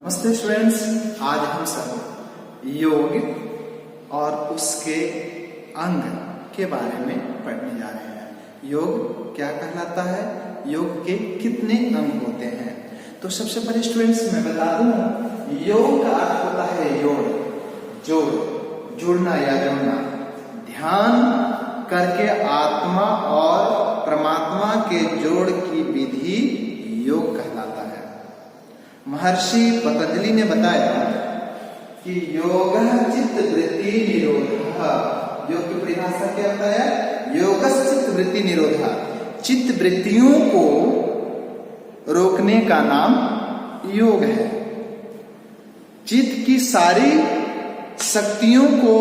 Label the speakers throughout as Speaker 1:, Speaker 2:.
Speaker 1: नमस्ते स्टूडेंट्स, आज हम सब योग और उसके अंग के बारे में पढ़ने जा रहे हैं। योग क्या कहलाता है, योग के कितने अंग होते हैं। तो सबसे पहले स्टूडेंट्स मैं बता दूं, योग का अर्थ होता है जुड़ना या जोड़ना, ध्यान करके आत्मा और परमात्मा के जोड़ की विधि योग कहलाता है। महर्षि पतंजलि ने बताया कि योग चित्त वृत्ति निरोधः। योग की परिभाषा क्या होता है? योग चित्त वृत्ति निरोधः। चित्त वृत्तियों को रोकने का नाम योग है। चित्त की सारी शक्तियों को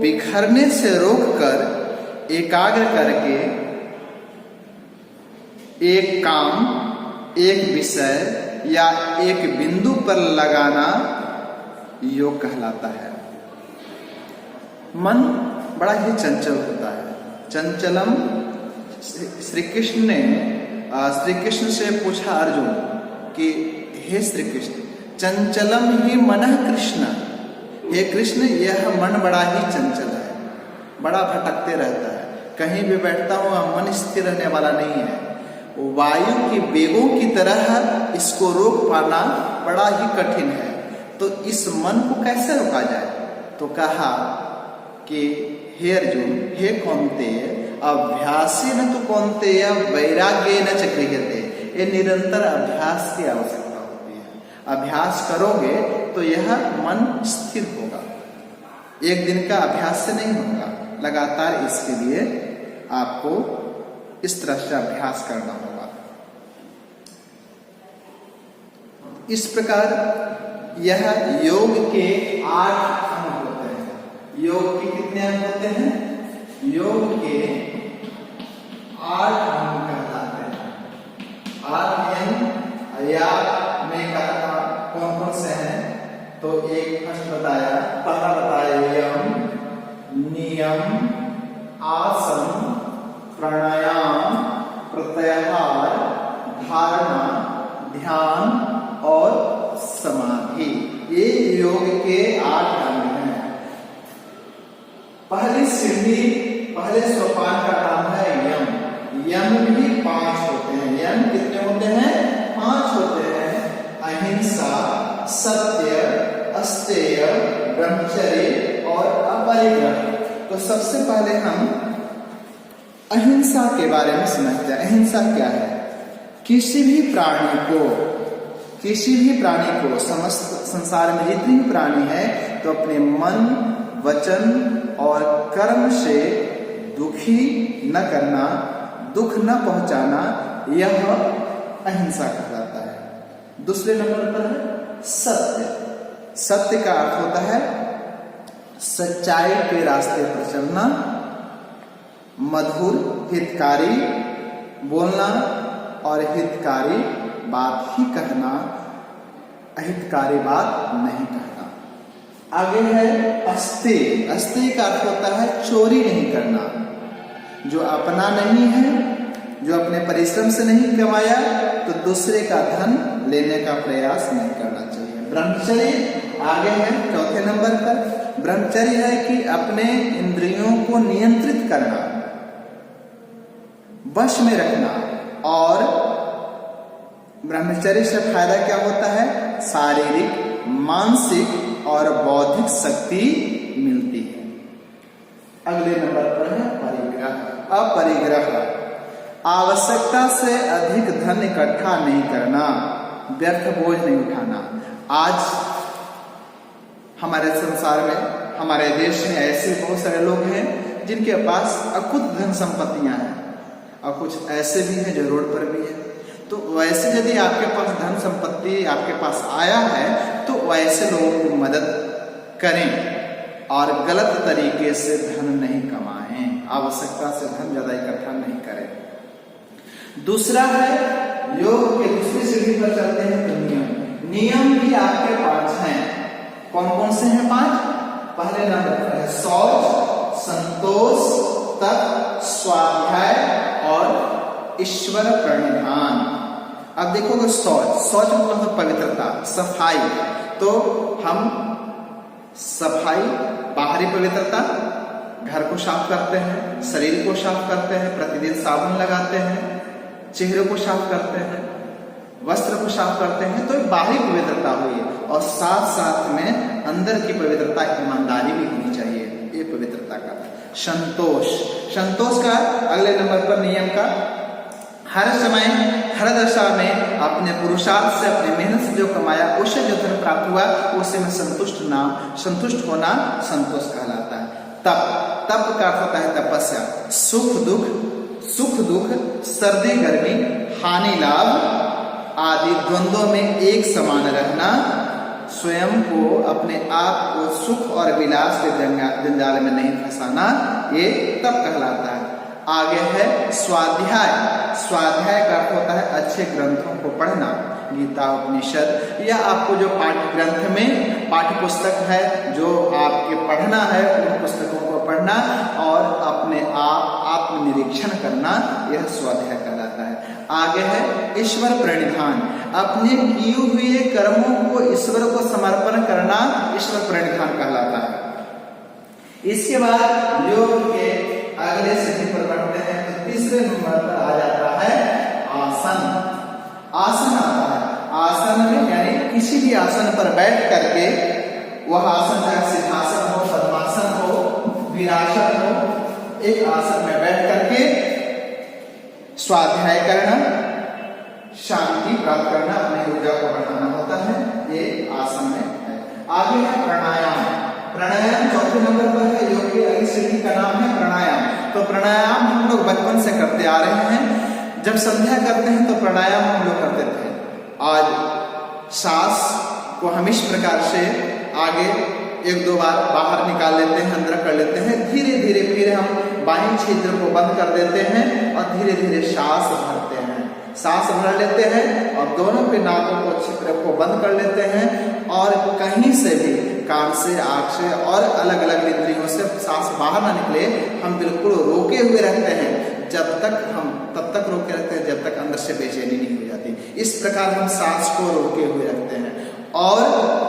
Speaker 1: बिखरने से रोककर एकाग्र करके एक काम, एक विषय या एक बिंदु पर लगाना योग कहलाता है। मन बड़ा ही चंचल होता है। चंचलम, श्री कृष्ण से पूछा अर्जुन कि हे श्री कृष्ण, चंचलम ही मनः कृष्ण। हे कृष्ण, यह मन बड़ा ही चंचल है, बड़ा भटकते रहता है, कहीं भी बैठता हुआ मन स्थिर रहने वाला नहीं है। वायु की वेगों की तरह इसको रोक पाना बड़ा ही कठिन है। तो इस मन को कैसे रोका जाए? तो कहा कि हे अर्जुन, हे कौन्तेय, अभ्यासेन तु कौन्तेय वैराग्येन च क्रियते। ये निरंतर अभ्यास की आवश्यकता होती है। अभ्यास करोगे तो यह मन स्थिर होगा। एक दिन का अभ्यास से नहीं होगा, लगातार इसके लिए आपको इस तरह से अभ्यास करना होगा। इस प्रकार यह योग के 8 अंग होते हैं। योग के कितने अंग होते हैं? योग के 8 अंग कहलाते हैं। 8 अंग या मैं कहता कौन कौन से हैं? तो एक फर्स्ट बताया, पहला बताया यम, नियम, आसन, प्राणायाम, प्रत्याहार, धारणा, ध्यान और समाधि। ये योग के 8 अंग हैं। पहली सीढ़ी, पहले सोपान का नाम है यम। यम भी 5 होते हैं। यम कितने होते हैं? 5 होते हैं। अहिंसा, सत्य, अस्तेय, ब्रह्मचर्य और अपरिग्रह। तो सबसे पहले हम अहिंसा के बारे में समझते हैं। अहिंसा क्या है? किसी भी प्राणी को समस्त संसार में जितने भी प्राणी है तो अपने मन, वचन और कर्म से दुखी न करना, दुख न पहुंचाना, यह अहिंसा कहलाता है। दूसरे नंबर पर है सत्य। सत्य का अर्थ होता है सच्चाई के रास्ते पर चलना, मधुर हितकारी बोलना और हितकारी बात ही कहना, अहितकारी बात नहीं कहना। आगे है अस्तेय। अस्तेय का अर्थ होता है चोरी नहीं करना। जो अपना नहीं है, जो अपने परिश्रम से नहीं कमाया, तो दूसरे का धन लेने का प्रयास नहीं करना चाहिए। ब्रह्मचर्य आगे है चौथे नंबर पर। ब्रह्मचर्य है कि अपने इंद्रियों को नियंत्रित करना, वश में रखना। और ब्रह्मचर्य से फायदा क्या होता है? शारीरिक, मानसिक और बौद्धिक शक्ति मिलती है। अगले नंबर पर है परिग्रह। अपरिग्रह, आवश्यकता से अधिक धन इकट्ठा नहीं करना, व्यर्थ बोझ नहीं उठाना। आज हमारे संसार में, हमारे देश में ऐसे बहुत सारे लोग हैं जिनके पास अकुत धन संपत्तियां हैं और कुछ ऐसे भी हैं जो रोड पर भी है। तो वैसे यदि आपके पास धन संपत्ति आपके पास आया है तो वैसे लोगों को मदद करें और गलत तरीके से धन नहीं कमाएं। आवश्यकता से धन ज्यादा इकट्ठा नहीं करें। दूसरा है योग के दूसरी सीढ़ी पर चलते हैं तो नियम। नियम भी आपके 5 हैं। कौन कौन से हैं 5? पहले नंबर पर है शौच, संतोष, तप, स्वाध्याय और ईश्वर प्रणिधान। अब देखोगे शौच, शौच मतलब पवित्रता, सफाई। तो हम सफाई, बाहरी पवित्रता, घर को साफ करते हैं, शरीर को साफ करते हैं, प्रतिदिन साबुन लगाते हैं, चेहरे को साफ करते हैं, वस्त्र को साफ करते हैं, तो बाहरी पवित्रता हुई। और साथ साथ में अंदर की पवित्रता, ईमानदारी भी होनी चाहिए, ये पवित्रता का। संतोष, संतोष का अगले नंबर पर नियम का, हर समय हर दशा में अपने पुरुषार्थ से, अपने मेहनत से जो कमाया उससे जो धन प्राप्त हुआ उससे में संतुष्ट होना संतोष कहलाता है। तप का अर्थ होता है तपस्या, सुख दुख, सर्दी गर्मी, हानि लाभ आदि द्वंद्वों में एक समान रहना, स्वयं को, अपने आप को सुख और विलास के जंजाल में नहीं फंसाना, ये तप कहलाता है। आगे है स्वाध्याय। स्वाध्याय का अर्थ होता है अच्छे ग्रंथों को पढ़ना, गीता, उपनिषद, या आपको जो पाठ्य ग्रंथ में पाठ्य पुस्तक है जो आपके पढ़ना है, उन पुस्तकों को पढ़ना और अपने आप आत्मनिरीक्षण करना, यह स्वाध्याय कहलाता है। आगे है ईश्वर प्रणिधान, अपने किए हुए कर्मों को ईश्वर को समर्पण करना ईश्वर प्रणिधान कहलाता है। इसके बाद योग के अगले सीढ़ी पर बढ़ते हैं तो तीसरे नंबर पर आ जाता है आसन। आसन आता है, आसन में यानी किसी भी आसन पर बैठ करके, वह आसन चाहे सिंहासन हो, पद्मासन हो, वीरासन हो, एक आसन में बैठ करके स्वाध्याय करना, शांति प्राप्त करना, अपनी ऊर्जा को बढ़ाना होता है, ये आसन में है। आगे है प्राणायाम। प्राणायाम चौथे नंबर पर है। योग की अगली सीढ़ी का नाम है प्राणायाम। तो प्राणायाम हम लोग बचपन से करते आ रहे हैं। जब संध्या करते हैं तो प्राणायाम हम लोग करते थे। आज सांस को हम इस प्रकार से आगे एक दो बार बाहर निकाल लेते हैं, अंदर कर लेते हैं, धीरे धीरे फिर हम बाहीं छिद्र को बंद कर देते हैं और धीरे धीरे सांस भरते हैं। सांस भर लेते हैं और दोनों के नाकों को, छिद्र को बंद कर लेते हैं और कहीं से भी, कान से, आँख से और अलग अलग इंद्रियों से सांस बाहर ना निकले, हम बिल्कुल रोके हुए रहते हैं। तब तक रोके रहते हैं जब तक अंदर से बेचैनी नहीं हो जाती। इस प्रकार हम सांस को रोके हुए रखते हैं और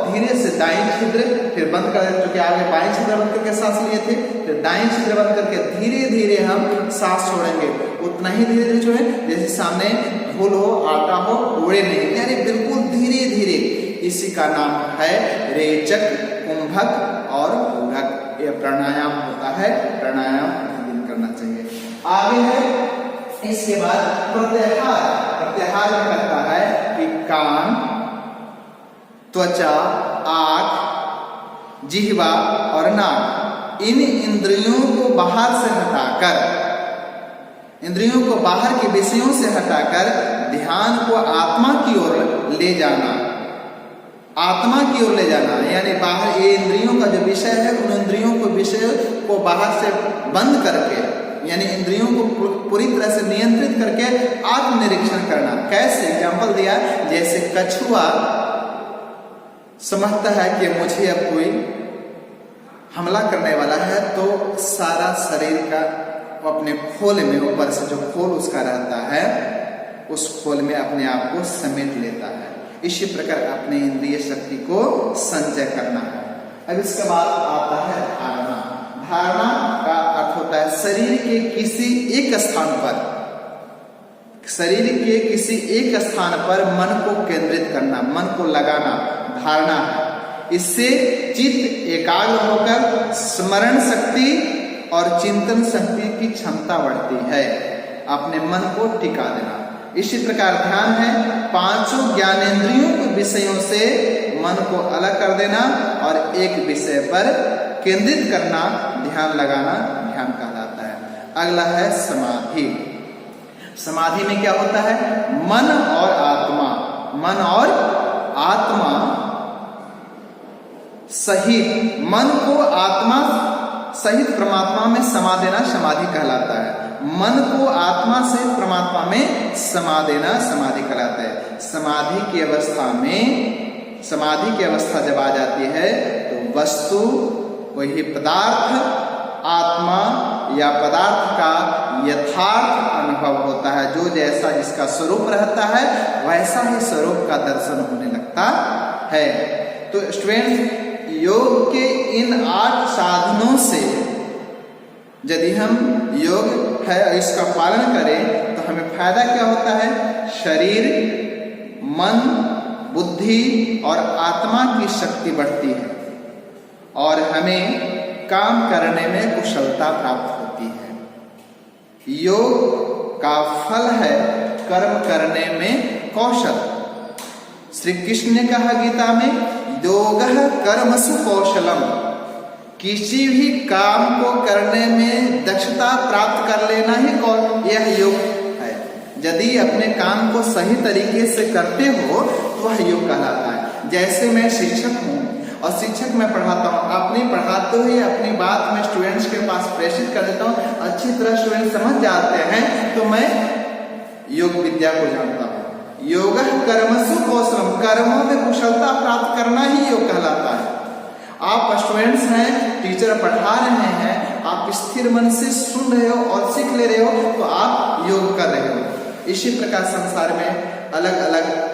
Speaker 1: धीरे से दाएं छिद्र फिर बंद कर देते, क्योंकि आगे बाएं छिद्र बंद करके सांस लिए थे, फिर दाएं छिद्र बंद करके धीरे धीरे हम सांस छोड़ेंगे। उतना ही धीरे धीरे छोड़ें जैसे सामने धूल हो, आटा हो, उड़े नहीं, यानी बिल्कुल धीरे धीरे। इसी का नाम है रेचक, कुंभक और पूरक। यह प्राणायाम होता है, प्राणायाम प्रतिदिन करना चाहिए। आगे है इसके बाद प्रत्याहार। प्रत्याहार में कहता है कि कान, त्वचा, आँख, जिह्वा और नाक, इन इंद्रियों को बाहर से हटाकर, इंद्रियों को बाहर के विषयों से हटाकर ध्यान को आत्मा की ओर ले जाना। आत्मा की ओर ले जाना यानी बाहर, ये इंद्रियों का जो विषय है उन इंद्रियों को, विषय को बाहर से बंद करके, यानी इंद्रियों को पूरी तरह से नियंत्रित करके आत्मनिरीक्षण करना। कैसे? एग्जाम्पल दिया, जैसे कछुआ समझता है कि मुझे अब कोई हमला करने वाला है, तो सारा शरीर का अपने खोल में, ऊपर से जो खोल उसका रहता है, उस खोल में अपने आप को समेट लेता है। इसी प्रकार अपने इंद्रिय शक्ति को संचय करना है। अब इसके बाद आता है धारणा। धारणा का अर्थ होता है शरीर के किसी एक स्थान पर, शरीर के किसी एक स्थान पर मन को केंद्रित करना, मन को लगाना, धारणा है। इससे चित्त एकाग्र होकर स्मरण शक्ति और चिंतन शक्ति की क्षमता बढ़ती है, अपने मन को टिका देना। इसी प्रकार ध्यान है पांचों ज्ञानेंद्रियों के विषयों से मन को अलग कर देना और एक विषय पर केंद्रित करना, ध्यान लगाना, ध्यान कहलाता है। अगला है समाधि। समाधि में क्या होता है? मन और आत्मा सहित, मन को आत्मा सहित परमात्मा में समा देना समाधि कहलाता है। मन को आत्मा से परमात्मा में समा देना समाधि कहलाता है। समाधि की अवस्था जब आ जाती है तो वस्तु, वही पदार्थ, आत्मा या पदार्थ का यथार्थ अनुभव होता है। जो जैसा जिसका स्वरूप रहता है वैसा ही स्वरूप का दर्शन होने लगता है। तो स्टूडेंट्स, योग के इन 8 साधनों से यदि हम योग है इसका पालन करें तो हमें फायदा क्या होता है? शरीर, मन, बुद्धि और आत्मा की शक्ति बढ़ती है और हमें काम करने में कुशलता प्राप्त होती है। योग का फल है कर्म करने में कौशल। श्री कृष्ण ने कहा गीता में, योगः कर्मसु कौशलम। किसी भी काम को करने में दक्षता प्राप्त कर लेना ही यह योग है। यदि अपने काम को सही तरीके से करते हो तो वह योग कहलाता है। जैसे मैं शिक्षक हूँ और शिक्षक मैं पढ़ाता हूँ, अपनी पढ़ाते हुए अपनी बात में स्टूडेंट्स के पास प्रेषित कर देता हूँ, अच्छी तरह स्टूडेंट समझ जाते हैं तो मैं योग विद्या को जानता हूँ। योगः कर्मसु कौशलम, कर्मों में कुशलता प्राप्त करना ही योग कहलाता है। आप स्टूडेंट्स हैं, टीचर पढ़ा रहे हैं, आप स्थिर मन से सुन रहे हो और सीख ले रहे हो तो आप योग कर रहे हो। इसी प्रकार संसार में अलग अलग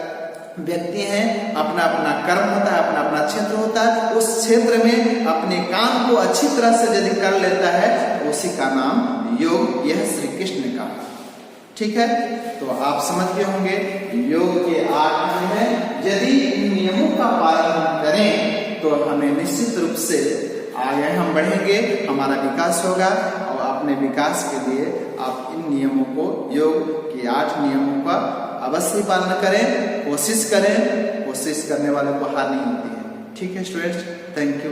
Speaker 1: व्यक्ति हैं, अपना अपना कर्म होता है, अपना अपना क्षेत्र होता है। उस क्षेत्र में अपने काम को अच्छी तरह से यदि कर लेता है तो उसी का नाम योग, यह श्री कृष्ण का। ठीक है, तो आप समझ गए होंगे योग के 8 नियम हैं। यदि इन नियमों का पालन करें तो हमें निश्चित रूप से आगे हम बढ़ेंगे, हमारा विकास होगा और अपने विकास के लिए आप इन नियमों को, योग के 8 नियमों का अवश्य पालन करें, कोशिश करें। कोशिश करने वालों को हार नहीं होती है। ठीक है स्टूडेंट्स, थैंक यू।